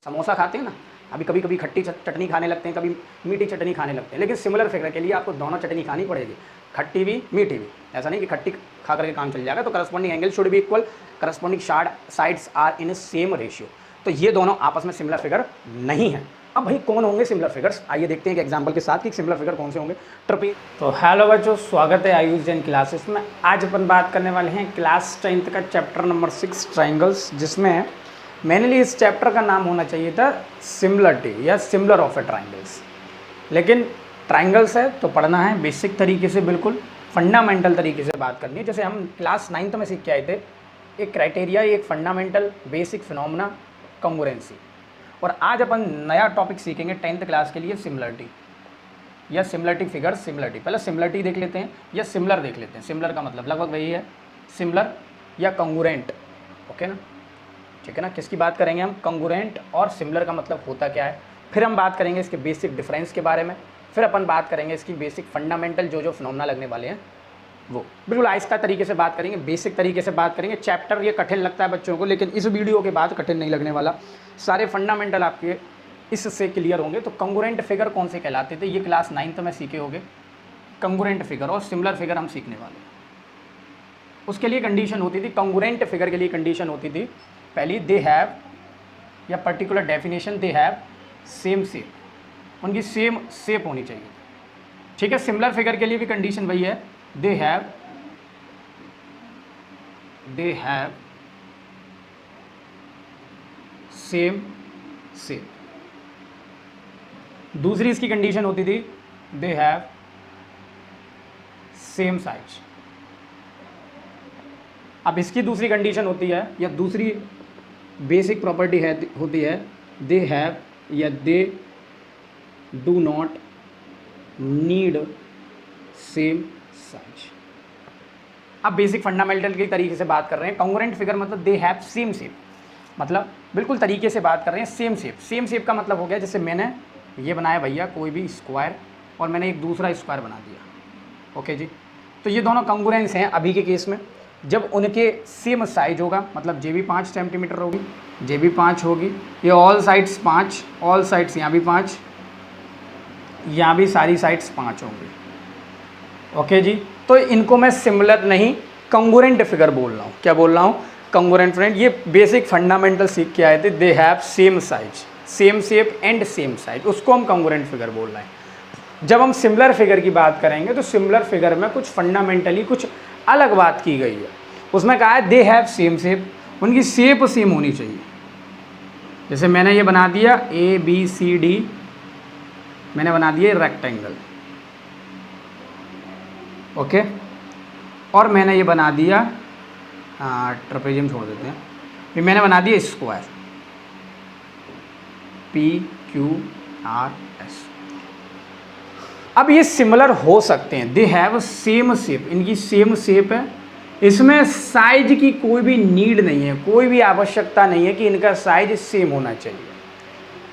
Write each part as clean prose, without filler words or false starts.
समोसा खाते हैं ना, अभी कभी कभी खट्टी चटनी खाने लगते हैं, कभी मीठी चटनी खाने लगते हैं, लेकिन सिमिलर फिगर के लिए आपको दोनों चटनी खानी पड़ेगी, खट्टी भी मीठी भी। ऐसा नहीं कि खट्टी खा करके काम चल जाएगा। तो corresponding angle should be equal, corresponding sides are in same ratio. तो ये दोनों आपस में सिमिलर फिगर नहीं है। अब भाई कौन होंगे सिमिलर फिगर्स, आइए देखते हैं एक एग्जांपल के साथ कि सिमिलर फिगर कौन से होंगे। ट्रपेज। तो हेलो बच्चों, स्वागत है आयुष जैन क्लासेस में। आज अपन बात करने वाले हैं क्लास 10th का चैप्टर नंबर 6 ट्राइंगल्स, जिसमें मेनली इस चैप्टर का नाम होना चाहिए था सिमिलरिटी या सिमिलर ऑफ ए ट्राइंगल्स। लेकिन ट्राइंगल्स है तो पढ़ना है बेसिक तरीके से, बिल्कुल फंडामेंटल तरीके से बात करनी है। जैसे हम क्लास 9th में सीख के आए थे, एक क्राइटेरिया, एक फंडामेंटल बेसिक फिनोमेना, कॉन्ग्रुएंसी। और आज अपन नया टॉपिक सीखेंगे 10th क्लास के लिए, सिमिलरिटी या सिमिलरिटी फिगर। सिमिलरिटी पहले सिमिलरिटी देख लेते हैं या सिमिलर देख लेते हैं। सिमिलर का मतलब लगभग वही है, सिमिलर या कॉन्ग्रुएंट। ओके ना, ठीक है ना। किसकी बात करेंगे हम, कॉन्ग्रुएंट और सिमिलर का मतलब होता क्या है। फिर हम बात करेंगे इसके बेसिक डिफरेंस के बारे में। फिर अपन बात करेंगे इसकी बेसिक फंडामेंटल जो फिनोमेना लगने वाले हैं वो। बिल्कुल आहिस्ता तरीके से बात करेंगे, बेसिक तरीके से बात करेंगे। चैप्टर ये कठिन लगता है बच्चों को, लेकिन इस वीडियो के बाद कठिन नहीं लगने वाला। सारे फंडामेंटल आपके इससे क्लियर होंगे। तो कॉन्ग्रुएंट फिगर कौन से कहलाते थे, ये क्लास 9th में सीखे होंगे। कॉन्ग्रुएंट फिगर और सिमिलर फिगर हम सीखने वाले। उसके लिए कंडीशन होती थी, कॉन्ग्रुएंट फिगर के लिए कंडीशन होती थी पहली, दे हैव, या particular definition, they have same shape, उनकी सेम शेप होनी चाहिए। ठीक है। सिमिलर फिगर के लिए भी कंडीशन वही है, दे हैव सेम शेप। दूसरी इसकी कंडीशन होती थी, दे हैव सेम साइज। अब इसकी दूसरी कंडीशन होती है, या दूसरी बेसिक प्रॉपर्टी है, होती है, दे हैव या they do not need same size. अब बेसिक फंडामेंटल के तरीके से बात कर रहे हैं। कॉन्ग्रुएंट फिगर मतलब दे हैव सेम शेप, मतलब बिल्कुल तरीके से बात कर रहे हैं सेम शेप। सेम शेप का मतलब हो गया, जैसे मैंने ये बनाया भैया कोई भी स्क्वायर, और मैंने एक दूसरा स्क्वायर बना दिया। ओके जी, तो ये दोनों कॉन्ग्रुएंस हैं अभी के केस में। जब उनके सेम साइज होगा, मतलब जे भी 5 सेंटीमीटर होगी, जे भी 5 होगी, ये ऑल साइड्स 5, ऑल साइड्स यहाँ भी 5, यहाँ भी सारी साइड्स 5 होंगी। ओके जी, तो इनको मैं सिमिलर नहीं कॉन्ग्रुएंट फिगर बोल रहा हूँ। क्या बोल रहा हूँ, कॉन्ग्रुएंट फिगर। ये बेसिक फंडामेंटल सीख के आए थे, they have same size, same shape and same size, उसको हम कॉन्ग्रुएंट फिगर बोल रहे हैं। जब हम सिमिलर फिगर की बात करेंगे तो सिमिलर फिगर में कुछ फंडामेंटली कुछ अलग बात की गई है। उसमें कहा है दे हैव सेम शेप, उनकी शेप सेम होनी चाहिए। जैसे मैंने ये बना दिया ABCD, मैंने बना दिया रेक्टेंगल। ओके, और मैंने ये बना दिया ट्रेपेजियम छोड़ देते हैं, फिर मैंने बना दिया स्क्वायर PQRS। अब ये सिमिलर हो सकते हैं, दे हैव सेम शेप, इनकी सेम शेप है, इसमें साइज की कोई भी नीड नहीं है, कोई भी आवश्यकता नहीं है कि इनका साइज सेम होना चाहिए।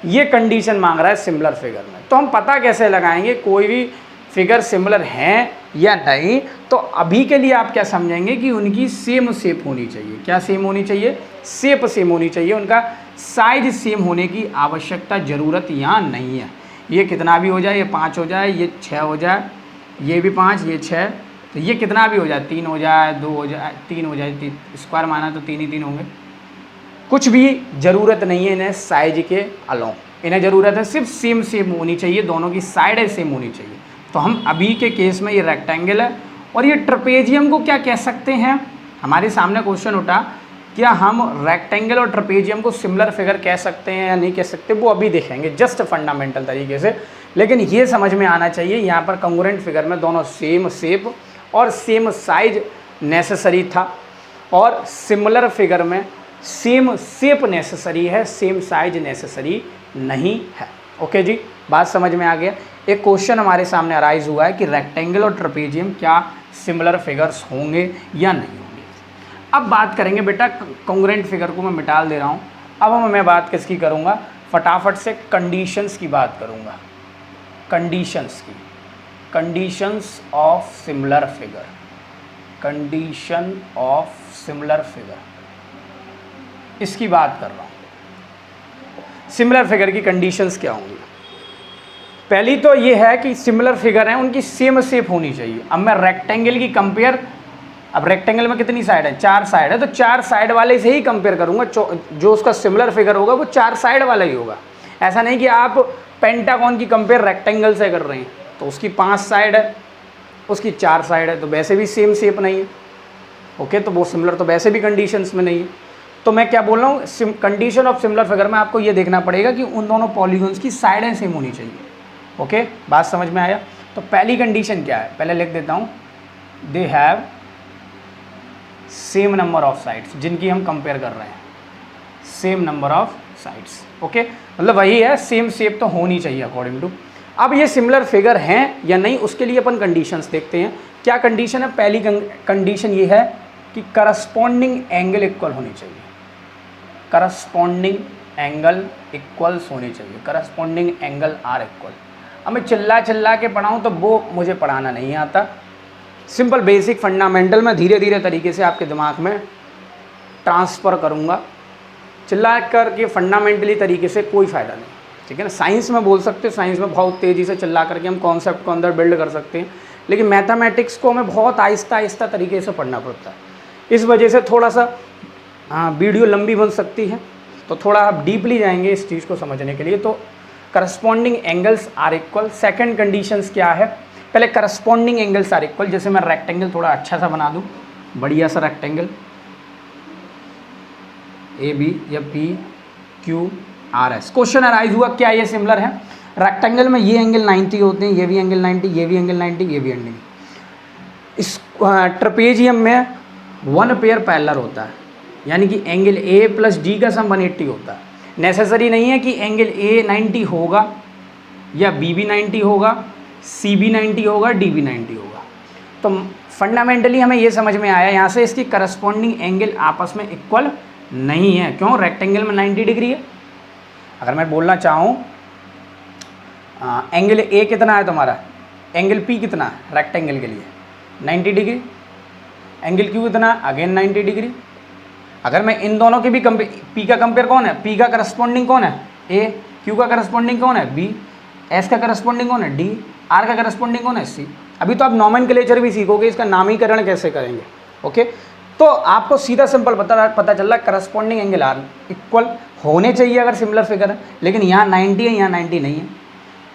ये कंडीशन मांग रहा है सिमिलर फिगर में। तो हम पता कैसे लगाएंगे कोई भी फिगर सिमिलर हैं या नहीं, तो अभी के लिए आप क्या समझेंगे कि उनकी सेम शेप होनी चाहिए। क्या सेम होनी चाहिए, शेप सेम होनी चाहिए, उनका साइज सेम होने की आवश्यकता, ज़रूरत यहाँ नहीं है। ये कितना भी हो जाए, ये 5 हो जाए, ये 6 हो जाए, ये भी 5, ये 6, तो ये कितना भी हो जाए, 3 हो जाए, 2 हो जाए, 3 हो जाए, स्क्वायर माना तो 3 ही 3 होंगे। कुछ भी ज़रूरत नहीं है इन्हें साइज के अलावा, इन्हें ज़रूरत है सिर्फ सेम सेम होनी चाहिए, दोनों की साइड सेम होनी चाहिए। तो हम अभी के केस में ये रेक्टेंगल है और ये ट्रेपेजियम को क्या कह सकते हैं, हमारे सामने क्वेश्चन उठा, क्या हम रेक्टेंगल और ट्रेपेजियम को सिमिलर फिगर कह सकते हैं या नहीं कह सकते, वो अभी देखेंगे जस्ट फंडामेंटल तरीके से। लेकिन ये समझ में आना चाहिए, यहाँ पर कॉन्ग्रुएंट फिगर में दोनों सेम शेप और सेम साइज नेसेसरी था, और सिमिलर फिगर में सेम शेप नेसेसरी है, सेम साइज नेसेसरी नहीं है। ओके जी, बात समझ में आ गया। एक क्वेश्चन हमारे सामने अराइज हुआ है कि रेक्टेंगल और ट्रेपेजियम क्या सिमिलर फिगर्स होंगे या नहीं होंगे। अब बात करेंगे बेटा, कॉन्ग्रुएंट फिगर को मैं मिटा दे रहा हूँ। अब मैं बात किसकी करूँगा, फटाफट से कंडीशंस की बात करूँगा। कंडीशंस की, conditions of similar figure, condition of similar figure, इसकी बात कर रहा हूँ। सिमिलर फिगर की कंडीशंस क्या होंगी। पहली तो ये है कि सिमिलर फिगर हैं उनकी सेम शेप होनी चाहिए। अब मैं रेक्टेंगल की कंपेयर, अब रेक्टेंगल में कितनी साइड है, 4 साइड है, तो 4 साइड वाले से ही कंपेयर करूंगा। जो उसका सिमिलर फिगर होगा वो 4 साइड वाला ही होगा। ऐसा नहीं कि आप पेंटागन की कंपेयर रेक्टेंगल से कर रहे हैं तो उसकी 5 साइड है, उसकी 4 साइड है, तो वैसे भी सेम शेप नहीं है। ओके, तो वो सिमिलर तो वैसे भी कंडीशंस में नहीं है। तो मैं क्या बोल रहा हूँ, कंडीशन ऑफ सिमिलर फिगर में आपको ये देखना पड़ेगा कि उन दोनों पॉलीगॉन्स की साइडें सेम होनी चाहिए। ओके, बात समझ में आया। तो पहली कंडीशन क्या है, पहले लिख देता हूँ, they have same number of sides, जिनकी हम कंपेयर कर रहे हैं, same number of sides. Okay, मतलब वही है, सेम शेप तो होनी चाहिए अकॉर्डिंग टू। अब ये सिमिलर फिगर हैं या नहीं, उसके लिए अपन कंडीशंस देखते हैं। क्या कंडीशन है, पहली कंडीशन ये है कि करस्पॉन्डिंग एंगल इक्वल होनी चाहिए। करस्पॉन्डिंग एंगल इक्वल्स होनी चाहिए, करस्पॉन्डिंग एंगल आर इक्वल। अब मैं चिल्ला के पढ़ाऊँ तो वो मुझे पढ़ाना नहीं आता। सिंपल बेसिक फंडामेंटल मैं धीरे धीरे तरीके से आपके दिमाग में ट्रांसफ़र करूँगा। चिल्ला करके फंडामेंटली तरीके से कोई फ़ायदा नहीं, ठीक है ना। साइंस में बोल सकते हो, साइंस में बहुत तेज़ी से चिल्ला करके हम कॉन्सेप्ट को अंदर बिल्ड कर सकते हैं, लेकिन मैथमेटिक्स को हमें बहुत आहिस्ता तरीके से पढ़ना पड़ता है। इस वजह से थोड़ा सा वीडियो लंबी बन सकती है, तो थोड़ा आप डीपली जाएंगे इस चीज़ को समझने के लिए। तो corresponding angles are equal. Second conditions क्या है, पहले करस्पॉन्डिंग एंगल्स आर इक्वल। जैसे मैं रेक्टेंगल थोड़ा अच्छा सा बना दूँ, बढ़िया सा रेक्टेंगल ए बी या P Q R S. Question arise हुआ क्या ये सिमिलर है। रेक्टेंगल में ये एंगल 90 होते हैं, ये भी एंगल 90, ये भी एंगल 90, ये भी एंगल। इस ट्रेपेजियम में 1 पेयर पैरेलल होता है, यानी कि एंगल ए प्लस डी का सम 180 होता है। नेसेसरी नहीं है कि एंगल ए 90 होगा या बी भी 90 होगा, सी भी 90 होगा, डी भी 90 होगा। तो फंडामेंटली हमें ये समझ में आया यहाँ से, इसकी करस्पॉन्डिंग एंगल आपस में इक्वल नहीं है। क्यों, रेक्टेंगल में 90 डिग्री है। अगर मैं बोलना चाहूँ एंगल ए कितना है तुम्हारा, एंगल पी कितना है रेक्टेंगल के लिए 90 डिग्री, एंगल क्यू कितना, अगेन 90 डिग्री। अगर मैं इन दोनों के भी पी का कंपेयर कौन है, पी का करस्पॉन्डिंग कौन है ए, क्यू का करस्पॉन्डिंग कौन है बी, एस का करस्पॉन्डिंग कौन है डी, आर का करस्पॉन्डिंग कौन है सी। अभी तो आप नॉमेनक्लेचर भी सीखोगे, इसका नामीकरण कैसे करेंगे। ओके, तो आपको सीधा सिंपल पता चल रहा है करस्पॉन्डिंग एंगल आर इक्वल होने चाहिए अगर सिमिलर फिगर है। लेकिन यहाँ 90 है, यहाँ 90 नहीं है,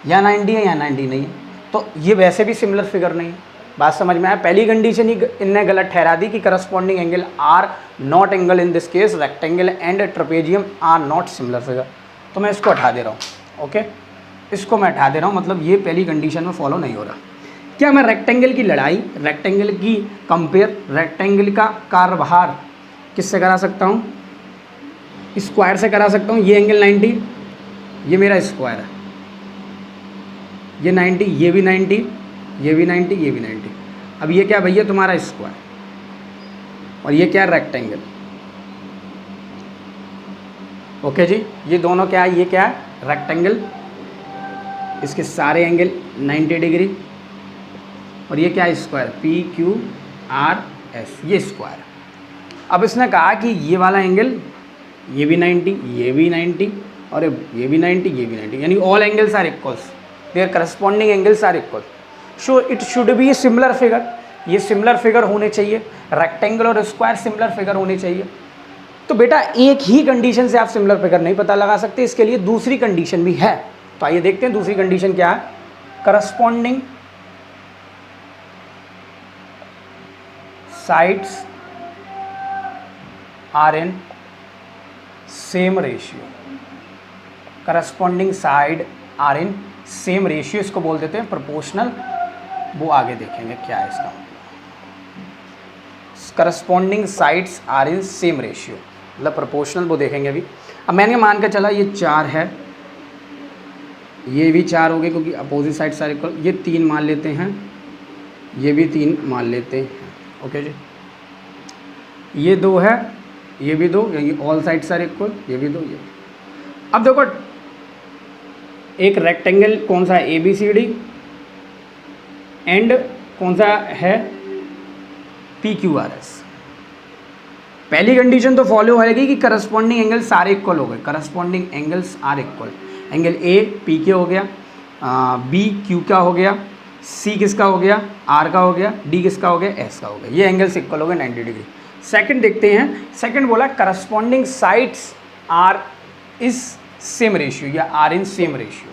यहाँ 90 है, यहाँ 90 नहीं है, तो ये वैसे भी सिमिलर फिगर नहीं है। बात समझ में आया। पहली कंडीशन ही इनने गलत ठहरा दी कि corresponding angle are not angle, in this case rectangle and trapezium are not similar figure. तो मैं इसको हटा दे रहा हूँ। ओके, इसको मैं हटा दे रहा हूँ, मतलब ये पहली कंडीशन में फॉलो नहीं हो रहा। क्या मैं रेक्टेंगल की लड़ाई, रेक्टेंगल की कंपेयर, रेक्टेंगल का कार्यभार किससे करा सकता हूँ, स्क्वायर से करा सकता हूँ। ये एंगल 90, ये मेरा स्क्वायर है, ये 90, ये भी 90, ये भी 90, ये भी 90। अब ये क्या भैया तुम्हारा स्क्वायर, और ये क्या रेक्टेंगल। ओके जी, ये दोनों क्या है, ये क्या है रेक्टेंगल, इसके सारे एंगल 90 डिग्री, और ये क्या है square P Q R S, ये स्क्वायर। अब इसने कहा कि ये वाला एंगल, ये भी 90, ये भी 90, और ये भी 90, ये भी 90, यानी all angles are equals, there corresponding angles are equal. So it should be a similar figure. ये सिमिलर फिगर होने चाहिए, रेक्टेंगल और स्क्वायर सिमिलर फिगर होने चाहिए। तो बेटा एक ही कंडीशन से आप सिमिलर फिगर नहीं पता लगा सकते, इसके लिए दूसरी कंडीशन भी है। तो आइए देखते हैं दूसरी कंडीशन क्या है। Corresponding sides are in same ratio, corresponding side are in same ratio, इसको बोल देते हैं प्रोपोर्शनल। वो आगे देखेंगे क्या है इसका। Corresponding sides are in same ratio मतलब प्रोपोर्शनल, वो देखेंगे अभी। अब मैंने मान के चला ये 4 है, ये भी 4 हो गए क्योंकि अपोजिट साइड सारे इक्वल। ये 3 मान लेते हैं, ये भी 3 मान लेते हैं। ओके जी, ये 2 है, ये भी 2, ये ऑल साइड सारे इक्वल, ये भी 2, ये। अब देखो एक रेक्टेंगल कौन सा है, ABCD, एंड कौन सा है PQRS। पहली कंडीशन तो फॉलो होगी कि करस्पॉन्डिंग एंगल सारे इक्वल हो गए, corresponding angles are equal. Angle A P के हो गया, बी क्यू का हो गया, सी किसका हो गया, आर का हो गया, डी किसका हो गया, एस का हो गया। ये एंगल्स इक्वल हो गए 90 डिग्री। सेकंड देखते हैं, सेकंड बोला corresponding sides are is same ratio या आर इन सेम रेशियो।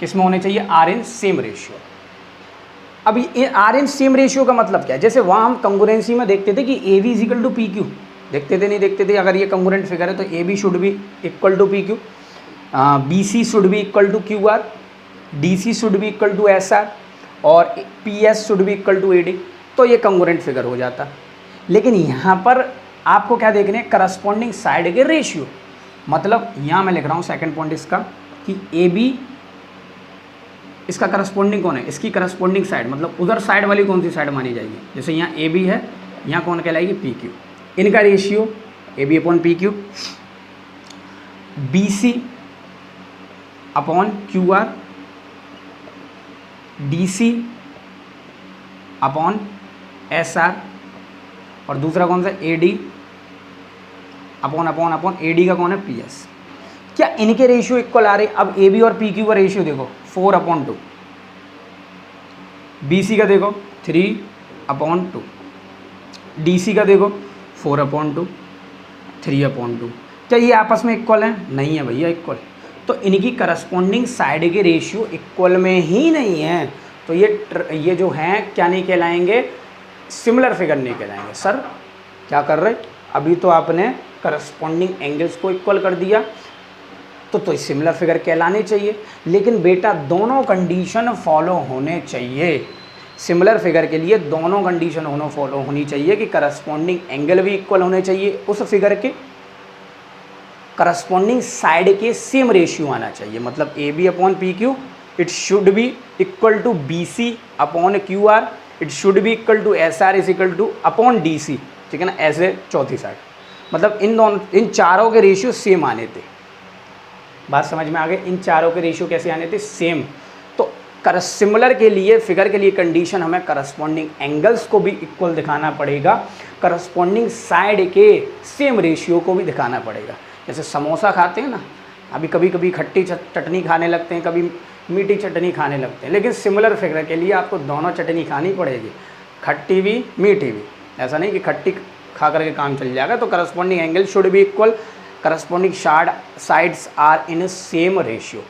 किस में होने चाहिए, आर इन सेम रेशियो। अब ये आर इन सेम रेशियो का मतलब क्या है, जैसे वहाँ हम कंगुरेंसी में देखते थे कि A B is equal to P Q, देखते थे नहीं देखते थे, अगर ये कंगुरेंट फिगर है तो A B should be equal to P Q, B C should be equal to Q R, D C should be equal to S R और P S should be equal to A D, तो ये congruent figure हो जाता। लेकिन यहाँ पर आपको क्या देखने हैं, करस्पॉन्डिंग साइड के रेशियो। मतलब यहाँ मैं लिख रहा हूँ सेकंड पॉइंट इसका कि ए बी इसका करस्पॉन्डिंग कौन है, इसकी करस्पॉन्डिंग साइड, मतलब उधर साइड वाली कौन सी साइड मानी जाएगी। जैसे यहाँ ए बी है, यहाँ कौन कहलाएगी, पी क्यू। इनका ratio A B upon P Q, B C upon Q R, D C upon S R, और दूसरा कौन सा, A D upon upon upon A D का कौन है, पी एस। क्या इनके रेशियो इक्वल आ रहे। अब ए बी और पी क्यू का रेशियो देखो 4/2, बी सी का देखो 3/2, डी सी का देखो 4/2, 3/2। क्या ये आपस में इक्वल है, नहीं है भैया इक्वल। तो इनकी करस्पॉन्डिंग साइड के रेशियो इक्वल में ही नहीं है, तो ये जो हैं क्या नहीं कहलाएंगे, सिमिलर फिगर नहीं कहलाएंगे। सर क्या कर रहे, अभी तो आपने करस्पॉन्डिंग एंगल्स को इक्वल कर दिया तो सिमिलर फिगर कहलाने चाहिए। लेकिन बेटा दोनों कंडीशन फॉलो होने चाहिए। सिमिलर फिगर के लिए दोनों कंडीशन फॉलो होनी चाहिए कि करस्पॉन्डिंग एंगल भी इक्वल होने चाहिए उस फिगर के, करस्पॉन्डिंग साइड के सेम रेशियो आना चाहिए। मतलब A B upon P Q it should be equal to B C upon Q R, it should be equal to S R is equal to upon D C, ठीक है ना, ऐसे चौथी side. मतलब इन चारों के रेशियो सेम आने थे। बात समझ में आ गई, इन चारों के रेशियो कैसे आने थे, सेम। तो सिमिलर के लिए फिगर के लिए कंडीशन हमें करस्पॉन्डिंग एंगल्स को भी इक्वल दिखाना पड़ेगा, करस्पॉन्डिंग साइड के सेम रेशियो को भी दिखाना पड़ेगा। जैसे समोसा खाते हैं ना, अभी कभी कभी खट्टी चटनी खाने लगते हैं, कभी मीठी चटनी खाने लगते हैं, लेकिन सिमिलर फिगर के लिए आपको दोनों चटनी खानी पड़ेगी, खट्टी भी मीठी भी। ऐसा नहीं कि खट्टी खा करके काम चल जाएगा। तो corresponding angle should be equal, corresponding sides are in same ratio.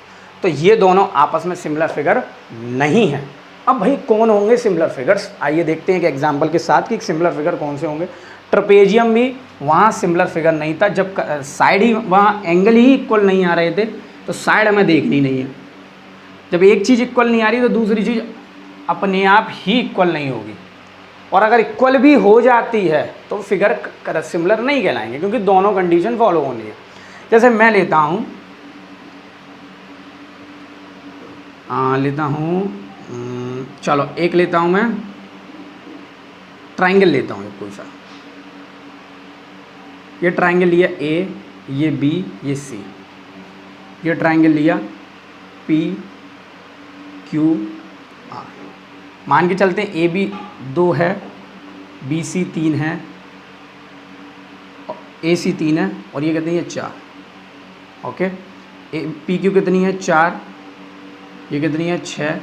तो ये दोनों आपस में सिमिलर फिगर नहीं है। अब भाई कौन होंगे सिमिलर फिगर्स, आइए देखते हैं कि एग्जांपल के साथ कि सिमिलर फिगर कौन से होंगे। ट्रपेजियम भी वहाँ सिमिलर फिगर नहीं था, जब साइड ही वहाँ एंगल ही इक्वल नहीं आ रहे थे, तो साइड हमें देखनी नहीं है। जब एक चीज़ इक्वल नहीं आ रही तो दूसरी चीज़ अपने आप ही इक्वल नहीं होगी, और अगर इक्वल भी हो जाती है तो फिगर सिमिलर नहीं कहलाएंगे, क्योंकि दोनों कंडीशन फॉलो होनी है। जैसे मैं लेता हूँ चलो एक लेता हूँ, मैं ट्राइंगल लेता हूँ एक कोई सा। ये ट्राइंगल लिया ए, ये बी, ये सी। ये ट्राइंगल लिया पी क्यू आर। मान के चलते हैं ए बी 2 है, बी सी 3 है, ए सी 3 है, और ये कितनी है 4। ओके, पी क्यू कितनी है 4, ये कितनी है 6,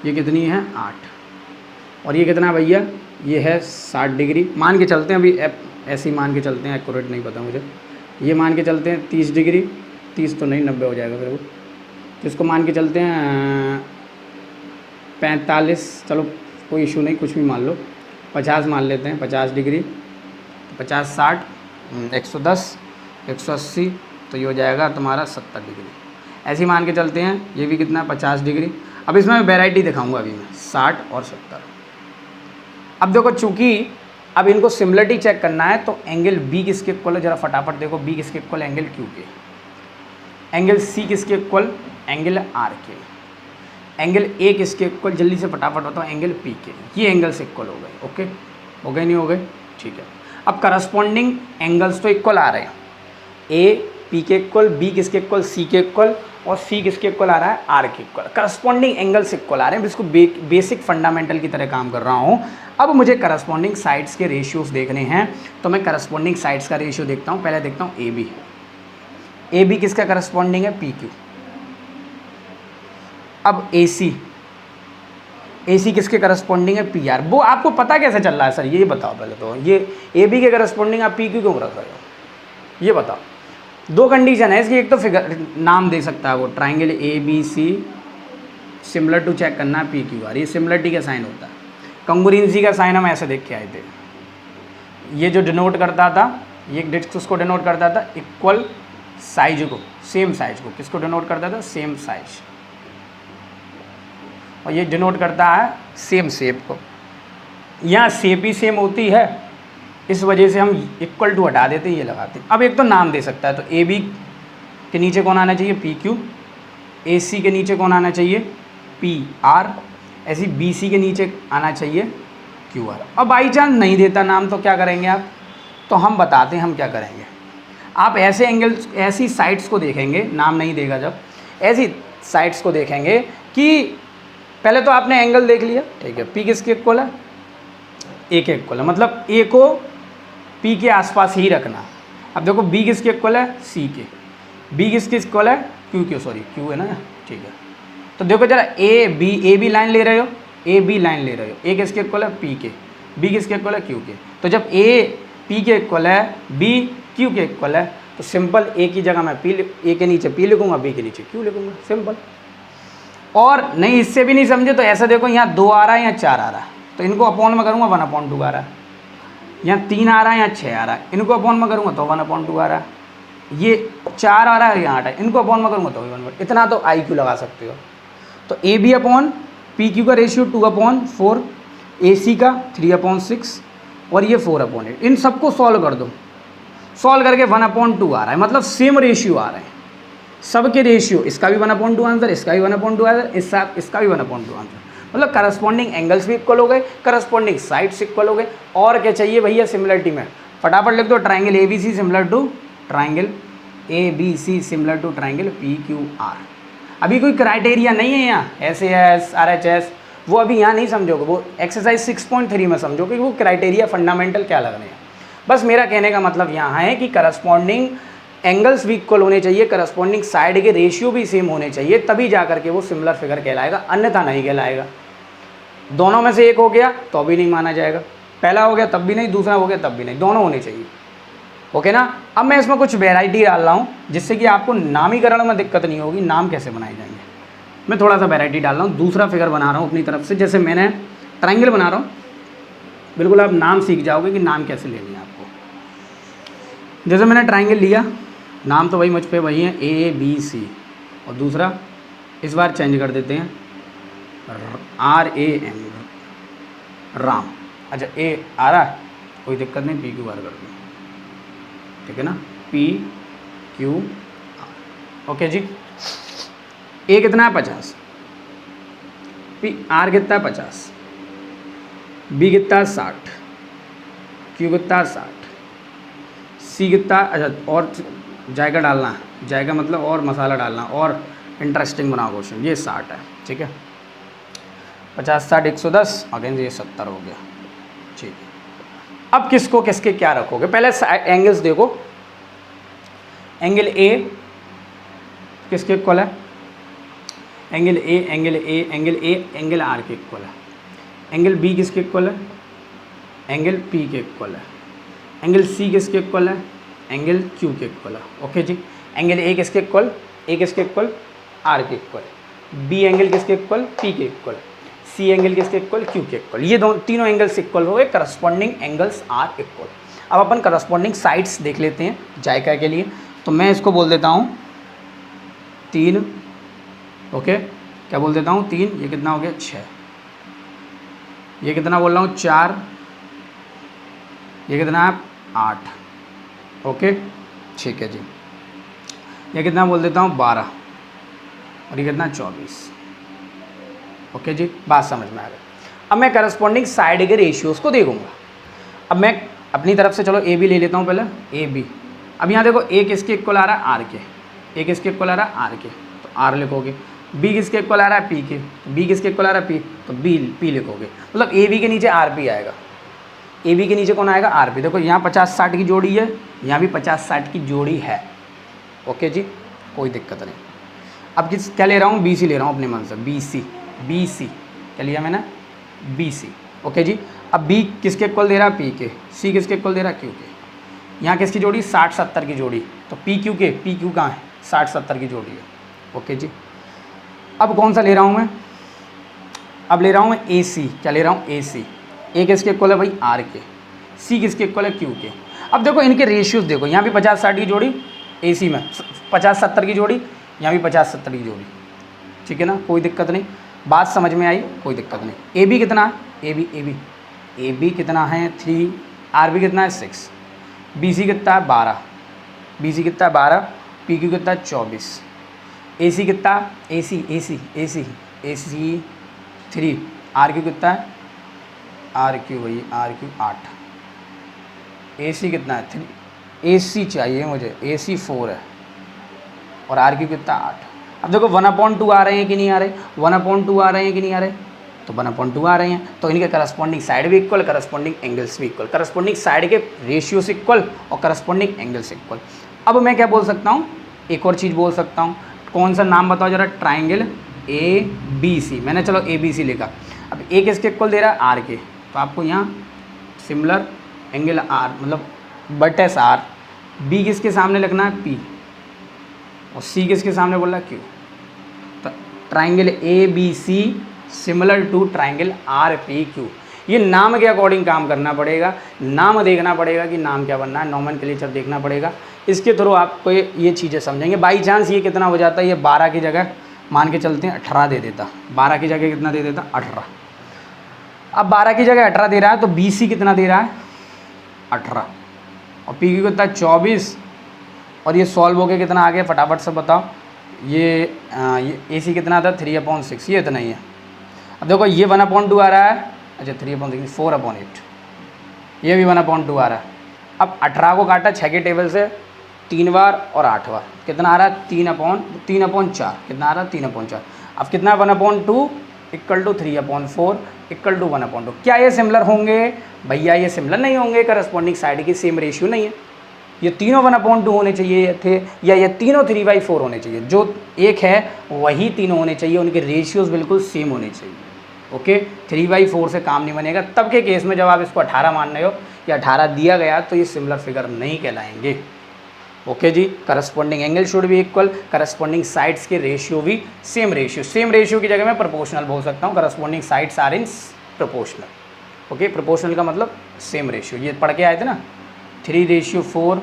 ये कितनी है 8, और ये कितना भैया, ये है 60 डिग्री। मान के चलते हैं, अभी ऐसे ही मान के चलते हैं, एक्यूरेट नहीं पता मुझे। ये मान के चलते हैं 30 डिग्री, 30 तो नहीं 90 हो जाएगा फिर वो, तो इसको मान के चलते हैं 45, चलो कोई इशू नहीं, कुछ भी मान लो, 50 मान लेते हैं, 50 डिग्री, 50 60 110 180, तो ये हो जाएगा तुम्हारा 70 डिग्री। ऐसे ही मान के चलते हैं, ये भी कितना 50 डिग्री। अब इसमें मैं वेराइटी दिखाऊंगा अभी मैं 60 और 70। अब देखो चूँकि अब इनको सिमिलरिटी चेक करना है, तो एंगल बी किसके इक्वल है, जरा फटाफट देखो, बी किसके इक्वल, एंगल क्यू के। एंगल सी किसके इक्वल, एंगल आर के। एंगल ए किसके इक्वल, जल्दी से फटाफट बताओ, एंगल पी के। ये एंगल्स इक्वल हो गए। ओके, हो गए नहीं हो गए, ठीक है। अब करस्पॉन्डिंग एंगल्स तो इक्वल आ रहे हैं, ए पी के इक्वल, बी किसके इक्वल, सी के इक्वल, और सी किसके इक्वल आ रहा है, आर के इक्वल। करस्पॉन्डिंग एंगल्स इक्वल आ रहे हैं, जिसको बेसिक फंडामेंटल की तरह काम कर रहा हूँ। अब मुझे करस्पॉन्डिंग साइड्स के रेशियोज देखने हैं, तो मैं करस्पॉन्डिंग साइड्स का रेशियो देखता हूँ। पहले देखता हूँ ए बी। ए बी किसका करस्पॉन्डिंग है, पी क्यू। अब ए सी, ए सी किसके करस्पॉन्डिंग है, पी आर। वो आपको पता कैसे चल रहा है सर, ये बताओ पहले तो। ये ए बी के करस्पॉन्डिंग आप पी क्यू क्यों रख रहे हो, ये बताओ। दो कंडीशन है इसकी, एक तो फिगर नाम दे सकता है वो, triangle A B C similar to check करना है पी क्यू आर, ये सिमिलरिटी का साइन होता है। कंग्रुएंसी का साइन हम ऐसे देख के आए थे, ये जो डिनोट करता था, ये डिस्क उसको डिनोट करता था इक्वल साइज को, सेम साइज को, किसको डिनोट करता था, सेम साइज, और ये डिनोट करता है सेम शेप को। यहाँ शेप ही सेम होती है, इस वजह से हम इक्वल टू हटा देते हैं, ये लगाते हैं। अब एक तो नाम दे सकता है, तो ए बी के नीचे कौन आना चाहिए, पी क्यू। ए सी के नीचे कौन आना चाहिए, पी आर। ऐसी बी सी के नीचे आना चाहिए क्यू आर। अब बाई चांस नहीं देता नाम, तो क्या करेंगे आप, तो हम बताते हैं हम क्या करेंगे। आप ऐसे एंगल्स, ऐसी साइड्स को देखेंगे, नाम नहीं देगा जब, ऐसी साइड्स को देखेंगे कि पहले तो आपने एंगल देख लिया, ठीक है, पी किसके इक्वल है, ए के इक्वल है, मतलब ए को पी के आसपास ही रखना। अब देखो बी किसके इक्वल है, सी के, बी किसके इक्वल है, क्यू के, सॉरी क्यू है ना, ठीक है। तो देखो जरा ए बी लाइन ले रहे हो, ए बी लाइन ले रहे हो, ए किसके इक्वल है, पी के, बी किसके इक्वल है, क्यू के। तो जब ए पी के इक्वल है, बी क्यू के इक्वल है, तो सिंपल ए की जगह मैं ए के नीचे पी लिखूंगा, बी के नीचे क्यू लिखूंगा, सिंपल। और नहीं, इससे भी नहीं समझे तो ऐसा देखो, यहाँ 2 आ रहा है, यहाँ 4 आ रहा है, तो इनको अपॉन में करूँगा 1/2 आ रहा है। यहाँ 3 आ रहा है, यहाँ 6 आ रहा है, इनको अपॉन में करूँगा तो 1/2 आ रहा है। ये 4 आ रहा है, यहाँ 8 है, इनको अपॉन में करूँगा तो 1/, इतना तो आई क्यू लगा सकते हो। तो A B upon P Q का रेशियो 2/4, ए सी का 3/6, और ये 4/8। इन सबको सॉल्व कर दो, सॉल्व करके 1/2 आ रहा है, मतलब सेम रेशियो आ रहे हैं सबके रेशियो। इसका भी 1/2 आंसर, इसका भी 1/2 आंसर, इसका भी 1/2 आंसर, मतलब करस्पॉन्डिंग एंगल्स भी इक्वल हो गए, करस्पॉन्डिंग साइड्स इक्वल हो गए। और क्या चाहिए भैया, सिमिलरिटी में फटाफट लिख दो, triangle A B C similar to triangle A B C similar to triangle P Q R. अभी कोई क्राइटेरिया नहीं है यहाँ, SAS RHS, वो अभी यहाँ नहीं समझोगे, वो एक्सरसाइज 6.3 में समझोगे कि वो क्राइटेरिया फंडामेंटल क्या लगने हैं। बस मेरा कहने का मतलब यहाँ है कि करस्पॉन्डिंग एंगल्स भी इक्वल होने चाहिए, करस्पॉन्डिंग साइड के रेशियो भी सेम होने चाहिए, तभी जा करके वो सिमिलर फिगर कहलाएगा, अन्यथा नहीं कहलाएगा। दोनों में से एक हो गया तो भी नहीं माना जाएगा, पहला हो गया तब भी नहीं, दूसरा हो गया तब भी नहीं, दोनों होने चाहिए, ओके ना। अब मैं इसमें कुछ वेराइटी डाल रहा हूँ जिससे कि आपको नामीकरण में दिक्कत नहीं होगी, नाम कैसे बनाए जाएंगे। मैं थोड़ा सा वेराइटी डाल रहा हूँ, दूसरा फिगर बना रहा हूँ अपनी तरफ से। जैसे मैंने ट्राइंगल बना रहा हूँ, बिल्कुल आप नाम सीख जाओगे कि नाम कैसे लेनी है आपको। जैसे मैंने ट्राइंगल लिया, नाम तो वही मुझ पे वही है, ABC, और दूसरा इस बार चेंज कर देते हैं RAM, राम। अच्छा ए आ रहा है, कोई दिक्कत नहीं, PQR कर दो, ठीक है ना, PQR, ओके जी। ए कितना है 50, R कितना है 50, B कितना है 60, Q कितना है 60, C कितना, अच्छा और जायका डालना है, जायका मतलब और मसाला डालना और इंटरेस्टिंग बनाओ क्वेश्चन। ये 60 है, ठीक है, 50 60 110, अगेन ये 70 हो गया, ठीक है। अब किसको किसके क्या रखोगे, पहले एंगल्स देखो। एंगल ए किसके इक्वल है, angle A angle A angle A angle R के इक्वल है। एंगल बी किसके इक्वल है, एंगल पी के इक्वल है। एंगल सी किसके इक्वल है, एंगल क्यू के इक्वल है, ओके जी। एंगल ए किसके इक्वल, ए किसके इक्वल, आर के इक्वल। बी एंगल किसके इक्वल, पी के इक्वल। सी एंगल किसके इक्वल, क्यू के इक्वल। ये दोनों तीनों एंगल्स इक्वल हो गए, करस्पॉन्डिंग एंगल्स आर इक्वल। अब अपन करस्पॉन्डिंग साइड्स देख लेते हैं जायका के लिए। तो मैं इसको बोल देता हूँ 3, ओके, क्या बोल देता हूँ 3, ये कितना हो गया 6, ये कितना बोल रहा हूँ 4, ये कितना है 8, ओके, ठीक है जी। ये कितना बोल देता हूँ 12, और ये कितना 24, ओके जी, बात समझ में आ गई। अब मैं करस्पॉन्डिंग साइड के रेशियोज़ को देखूंगा। अब मैं अपनी तरफ से चलो ए बी ले लेता हूँ पहले, ए बी अब यहाँ देखो ए किसके इक्वल आ रहा है, आर के, ए किसके इक्वल आ रहा है, आर के, तो आर लिखोगे। बी किसके इक्वल आ रहा है, पी के, तो बी किसके इक्वल आ रहा है, पी, तो बी पी लिखोगे। मतलब ए बी के नीचे आर पी आएगा, ए बी के नीचे कौन आएगा, आर पी। देखो यहाँ 50-60 की जोड़ी है, यहाँ भी 50-60 की जोड़ी है। ओके जी, कोई दिक्कत नहीं। अब किस क्या ले रहा हूँ, बी सी ले रहा हूँ अपने मन से, बी सी, बी सी क्या लिया मैंने, बी सी। ओके जी, अब बी किसके इक्वल दे रहा है, पी के, सी किसके इक्वल दे रहा है, क्यू के। यहाँ किसकी जोड़ी, 60-70 की जोड़ी, तो पी क्यू के, पी क्यू कहाँ है, 60-70 की जोड़ी है। ओके जी, अब कौन सा ले रहा हूँ मैं, अब ले रहा हूँ मैं ए सी, क्या ले रहा हूँ, ए सी। ए किसके इक्वल है भाई, आर के, सी किसके इक्वल है, क्यू के। अब देखो इनके रेशियोज देखो, यहाँ भी 50-60 की जोड़ी ए सी में, 50-70 की जोड़ी, यहाँ भी 50-70 की जोड़ी, ठीक है ना, कोई दिक्कत नहीं। बात समझ में आई, कोई दिक्कत नहीं। ए बी कितना है, ए बी कितना है 3, आर बी कितना है 6, बी सी कितना है 12, बी सी कितना है 12, पी क्यू कितना है 24, ए सी कितना, ए सी 3, आर क्यू कितना है, आर क्यू भाई आर क्यू 8, ए सी कितना है 3, ए सी चाहिए मुझे, ए सी 4 है, और आर क्यू कितना 8। अब देखो 1/2 आ रहे हैं कि नहीं आ रहे, 1/2 आ रहे हैं कि नहीं आ रहे, तो 1/2 आ रहे हैं, तो इनके करस्पॉन्डिंग साइड भी इक्वल, करस्पॉन्डिंग एंगल्स भी इक्वल, करस्पॉन्डिंग साइड के रेशियोस इक्वल और करस्पॉन्डिंग एंगल्स इक्वल। अब मैं क्या बोल सकता हूँ, एक और चीज़ बोल सकता हूँ, कौन सा नाम बताओ जरा, ट्राइंगल ए बी सी। मैंने चलो ए बी सी लिखा। अब ए किसके इक्वल दे रहा है, आर के, तो आपको यहाँ सिमिलर एंगल आर मतलब बटेस आर, बी किसके सामने लिखना है, पी, और सी किसके सामने बोल रहा है, क्यू। तो triangle A B C similar to triangle R P Q. ये नाम के अकॉर्डिंग काम करना पड़ेगा, नाम देखना पड़ेगा कि नाम क्या बनना है, नॉमेनक्लेचर देखना पड़ेगा, इसके थ्रू आपको ये चीज़ें समझेंगे। बाई चांस ये कितना हो जाता है, ये 12 की जगह मान के चलते हैं 18 दे देता, 12 की जगह कितना दे देता, 18। अब 12 की जगह 18 दे रहा है, तो बी सी कितना दे रहा है, 18, और पी क्यू कितना 24, और ये सॉल्व हो के कितना आ गया, फटाफट से बताओ। ये ए सी कितना था, 3/6, ये इतना ही है। अब देखो ये 1/2 आ रहा है, अच्छा 3/6 4/8, ये भी 1/2 आ रहा है। अब 18 को काटा 6 के टेबल से 3 बार और 8 बार, कितना आ रहा है, 3/4, कितना आ रहा है 3/4। अब कितना है 1/2 इक्वल टू 3/4 इक्वल टू 1/2। क्या ये सिमिलर होंगे, भैया ये सिमिलर नहीं होंगे, करस्पॉन्डिंग साइड की सेम रेशियो नहीं है। ये तीनों 1/2 होने चाहिए थे, या ये तीनों 3/4 होने चाहिए, जो एक है वही तीनों होने चाहिए, उनके रेशियोज बिल्कुल सेम होने चाहिए। ओके, 3/4 से काम नहीं बनेगा। तब के केस में जब आप इसको 18 मान रहे हो या 18 दिया गया, तो ये सिमिलर फिगर नहीं कहलाएंगे। ओके जी, करस्पॉन्डिंग एंगल शुड भी इक्वल, करस्पॉन्डिंग साइड्स के रेशियो भी सेम रेशियो की जगह मैं प्रोपोर्शनल बोल सकता हूँ, corresponding sides are in proportional. Okay, proportional का मतलब सेम रेशियो, ये पढ़ के आए थे ना, 3/4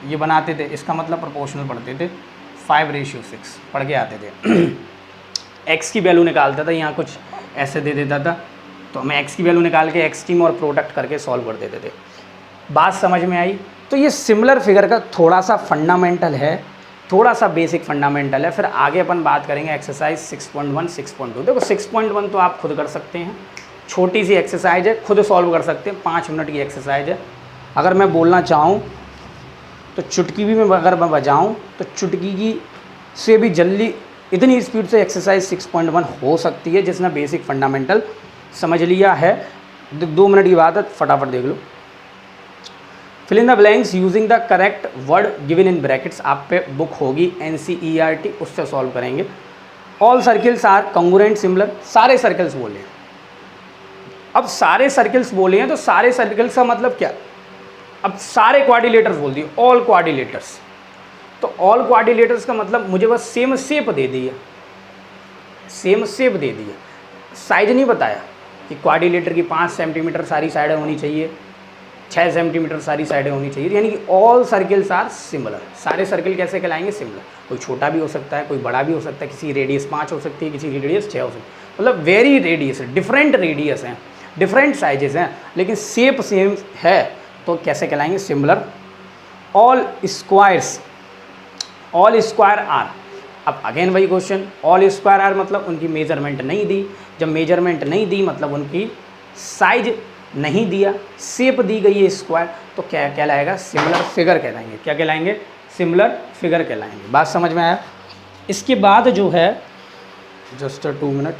ये बनाते थे, इसका मतलब प्रोपोर्शनल पढ़ते थे, 5/6 पढ़ के आते थे। एक्स की वैल्यू निकालता था, यहाँ कुछ ऐसे दे देता था, तो हमें एक्स की वैल्यू निकाल के एक्सट्रीम और प्रोडक्ट करके सॉल्व कर देते थे। बात समझ में आई। तो ये सिमिलर फिगर का थोड़ा सा फंडामेंटल है, थोड़ा सा बेसिक फंडामेंटल है। फिर आगे अपन बात करेंगे एक्सरसाइज 6.1 6.2। देखो 6.1 तो आप खुद कर सकते हैं, छोटी सी एक्सरसाइज है, खुद सॉल्व कर सकते हैं, 5 मिनट की एक्सरसाइज है। अगर मैं बोलना चाहूँ तो चुटकी भी मैं अगर मैं बजाऊँ तो चुटकी की से भी जल्दी इतनी स्पीड से एक्सरसाइज 6.1 हो सकती है, जिसने बेसिक फंडामेंटल समझ लिया है। 2 मिनट की बात है, फटाफट देख लो। Fill in the blanks using the correct word given in brackets. आप पे बुक होगी NCERT, उससे सॉल्व करेंगे। All circles are congruent similar. सारे सर्कल्स बोले, अब सारे सर्कल्स बोले हैं तो सारे सर्कल्स का मतलब क्या, अब सारे क्वाड्रिलेटर्स बोल दिए, ऑल क्वाड्रिलेटर्स। तो ऑल क्वाड्रिलेटर्स का मतलब मुझे बस सेम शेप दे दिया, सेम शेप दे दिया, साइज नहीं बताया कि क्वाड्रिलेटर की 5 सेंटीमीटर सारी साइडें होनी चाहिए, 6 सेंटीमीटर सारी साइडें होनी चाहिए, यानी कि ऑल सर्कल्स आर सिमिलर। सारे सर्कल कैसे कहलाएंगे, सिमिलर। कोई छोटा भी हो सकता है, कोई बड़ा भी हो सकता है, किसी की रेडियस 5 हो सकती है, किसी की रेडियस 6 हो सकती है, मतलब वेरी रेडियस, डिफरेंट रेडियस हैं, डिफरेंट साइजेस हैं, लेकिन शेप सेम है, तो कैसे कहलाएंगे, सिमिलर। All square are. अब अगेन वही क्वेश्चन, ऑल स्क्वायर आर मतलब उनकी मेजरमेंट नहीं दी। जब मेजरमेंट नहीं दी मतलब उनकी साइज नहीं दिया, शेप दी गई है स्क्वायर, तो क्या कहलाएगा, सिमिलर फिगर कहलाएंगे। क्या कहलाएंगे, सिमिलर फिगर कहलाएंगे। बात समझ में आया। इसके बाद जो है, just 2 minute,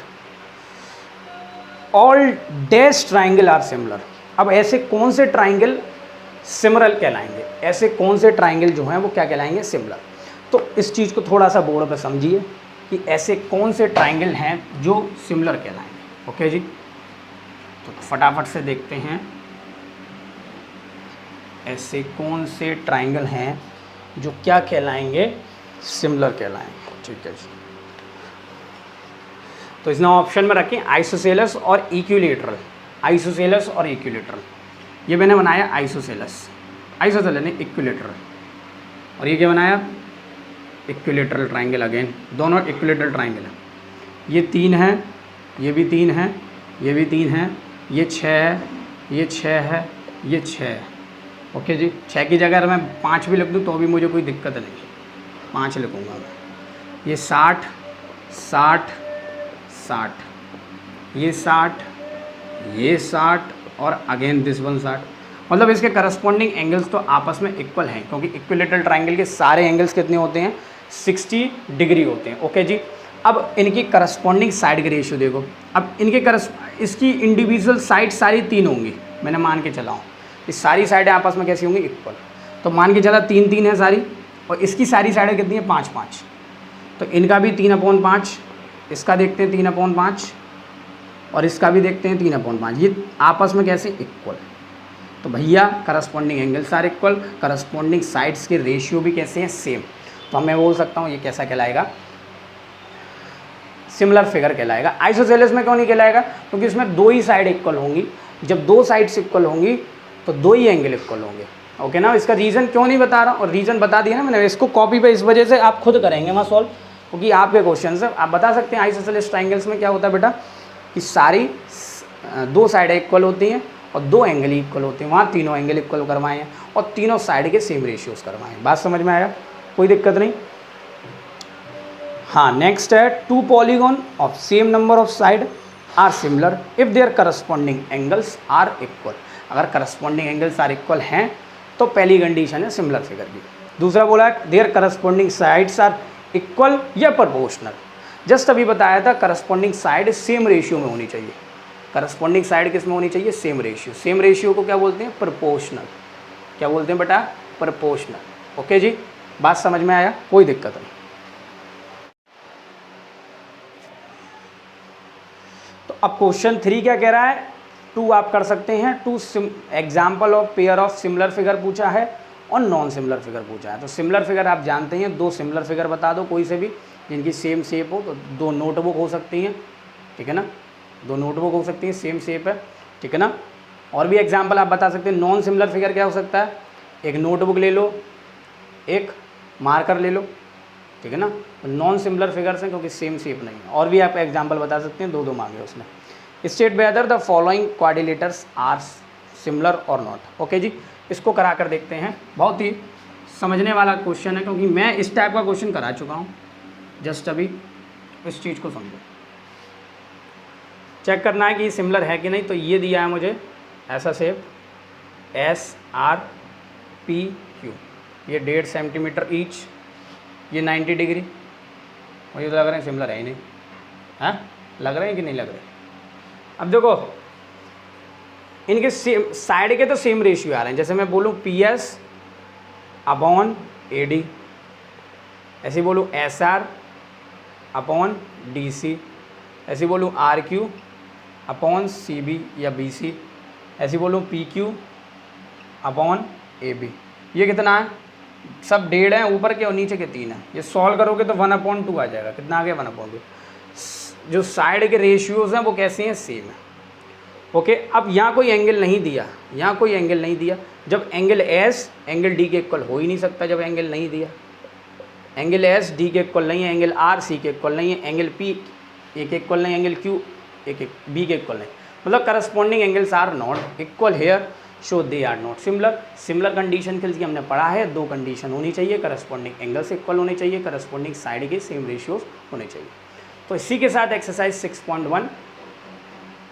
all dash triangle are similar. अब ऐसे कौन से ट्राइंगल सिमिलर कहलाएंगे, ऐसे कौन से ट्राइंगल जो हैं वो क्या कहलाएंगे, सिमिलर। तो इस चीज़ को थोड़ा सा बोर्ड पर समझिए कि ऐसे कौन से ट्राइंगल हैं जो सिमिलर कहलाएंगे। ओके जी, तो फटाफट से देखते हैं ऐसे कौन से ट्राइंगल हैं जो क्या कहलाएंगे, सिमिलर कहलाएंगे। ठीक है जी, तो इसने ऑप्शन में रखें आइसोसेलस और इक्विलेटरल। आइसोसेलस और इक्विलेटरल, ये मैंने बनाया आइसोसेलस, आइसोसेलस ने इक्विलेटरल, और ये क्या बनाया, इक्विलेटरल ट्राइंगल। अगेन दोनों इक्विलेटरल ट्राइंगल हैं। ये 3 है, ये भी 3 है, ये भी 3 है, ये 6 है, ये 6 है, ये 6 है। ओके जी, 6 की जगह अगर मैं 5 भी लिख दूँ तो भी मुझे कोई दिक्कत नहीं, 5 लिखूँगा मैं। ये 60 60 60, ये 60, ये 60 और अगेन दिस वन 60। मतलब इसके करस्पॉन्डिंग एंगल्स तो आपस में इक्वल हैं, क्योंकि इक्विलेटरल ट्राइंगल के सारे एंगल्स कितने होते हैं, 60 डिग्री होते हैं। ओके जी, अब इनकी करस्पॉन्डिंग साइड की रेशियो देखो। अब इनके इसकी इंडिविजुअल साइड सारी 3 होंगी, मैंने मान के चला हूँ। इस सारी साइडें आपस में कैसी होंगी, इक्वल। तो मान के चला 3 3 है सारी, और इसकी सारी साइडें कितनी है, 5 5। तो इनका भी 3/5, इसका देखते हैं 3/5, और इसका भी देखते हैं 3/5। ये आपस में कैसे, इक्वल। तो भैया corresponding angles are equal, corresponding sides के रेशियो भी कैसे हैं, सेम। तो मैं बोल सकता हूँ ये कैसा कहलाएगा, सिमिलर फिगर कहलाएगा। आइसोसेलेस में क्यों नहीं कहलाएगा, क्योंकि इसमें 2 ही साइड इक्वल होंगी। जब 2 साइड्स इक्वल होंगी तो 2 ही एंगल इक्वल होंगे। ओके ना, इसका रीज़न क्यों नहीं बता रहा हूँ, और रीज़न बता दिया ना मैंने। इसको कॉपी पे इस वजह से आप खुद करेंगे वहाँ सॉल्व, क्योंकि आपके क्वेश्चन है। आप बता सकते हैं आइसोसेलेस ट्राइंगल्स में क्या होता है बेटा, कि सारी 2 साइडें इक्वल होती हैं और 2 एंगल इक्वल होते हैं। वहाँ तीनों एंगल इक्वल करवाए हैं और तीनों साइड के सेम रेशियोज करवाए हैं। बात समझ में आया, कोई दिक्कत नहीं। हाँ, नेक्स्ट है 2 polygon of same number of side are similar if there corresponding angles are equal. अगर करस्पॉन्डिंग एंगल्स आर इक्वल हैं तो पहली कंडीशन है सिमिलर फिगर की। दूसरा बोला there corresponding sides are equal या प्रोपोर्शनल। जस्ट अभी बताया था करस्पॉन्डिंग साइड सेम रेशियो में होनी चाहिए। करस्पॉन्डिंग साइड किस में होनी चाहिए, सेम रेशियो। सेम रेशियो को क्या बोलते हैं, प्रोपोर्शनल। क्या बोलते हैं बेटा, प्रोपोर्शनल। ओके जी, बात समझ में आया, कोई दिक्कत नहीं। तो अब क्वेश्चन 3 क्या कह रहा है, 2 आप कर सकते हैं। 2 example of pair of similar figure पूछा है और नॉन सिमिलर फिगर पूछा है। तो सिमिलर फिगर आप जानते हैं, 2 सिमिलर फिगर बता दो कोई से भी जिनकी सेम शेप हो। तो 2 नोटबुक हो सकती हैं, ठीक है ना, 2 नोटबुक हो सकती हैं, सेम शेप है, ठीक है ना। और भी एग्जाम्पल आप बता सकते हैं। नॉन सिमिलर फिगर क्या हो सकता है, एक नोटबुक ले लो, एक मार्कर ले लो, ठीक है ना। तो नॉन सिमिलर फिगर्स हैं क्योंकि सेम शेप नहीं है। और भी आप एग्जाम्पल बता सकते हैं, 2 मांगे उसने। State whether the following quadrilaterals are similar और नॉट। ओके जी, इसको करा कर देखते हैं। बहुत ही समझने वाला क्वेश्चन है, क्योंकि मैं इस टाइप का क्वेश्चन करा चुका हूँ। जस्ट अभी इस चीज़ को समझो, चेक करना है कि सिमिलर है कि नहीं। तो ये दिया है मुझे ऐसा शेप SRPQ, ये 1.5 सेंटीमीटर ईच, ये 90 डिग्री। मुझे तो लग रहे हैं सिमिलर है ही नहीं, हाँ लग रहे हैं कि नहीं लग रहे। अब देखो इनके सेम साइड के तो सेम रेशियो आ रहे हैं। जैसे मैं बोलूँ PS/AD, ऐसे बोलूँ SR/DC, ऐसे बोलूँ RQ/CB या BC, ऐसे बोलूँ PQ/AB। ये कितना है, सब 1.5 है ऊपर के और नीचे के 3 है। ये सॉल्व करोगे तो 1/2 आ जाएगा। कितना आ गया, 1/2। जो साइड के रेशियोज़ हैं वो कैसे हैं, सेम है। ओके, अब यहाँ कोई एंगल नहीं दिया, यहाँ कोई एंगल नहीं दिया। जब एंगल S एंगल D के इक्वल हो ही नहीं सकता। जब एंगल नहीं दिया, एंगल S D के इक्वल नहीं है, एंगल R C के इक्वल नहीं है, एंगल P A के इक्वल नहीं, एंगल Q B के इक्वल नहीं। मतलब corresponding angles are not equal here, so they are not similar. Similar condition के लिए हमने पढ़ा है 2 कंडीशन होनी चाहिए, करस्पॉन्डिंग एंगल्स इक्वल होने चाहिए, करस्पॉन्डिंग साइड के सेम रेशियोज होने चाहिए। तो इसी के साथ एक्सरसाइज 6.1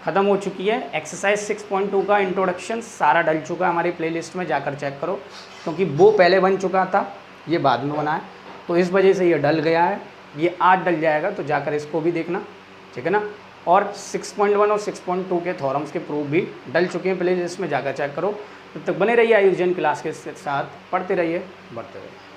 ख़त्म हो चुकी है। एक्सरसाइज 6.2 का इंट्रोडक्शन सारा डल चुका है हमारी प्लेलिस्ट में, जाकर चेक करो, क्योंकि वो पहले बन चुका था, ये बाद में बना है, तो इस वजह से ये डल गया है। ये आज डल जाएगा, तो जाकर इसको भी देखना, ठीक है ना। और 6.1 और 6.2 के थ्योरम्स के प्रूफ भी डल चुके हैं प्लेलिस्ट में, जाकर चेक करो। तब तक बने रहिए आयुष जैन क्लास के साथ, पढ़ते रहिए, बढ़ते रहिए।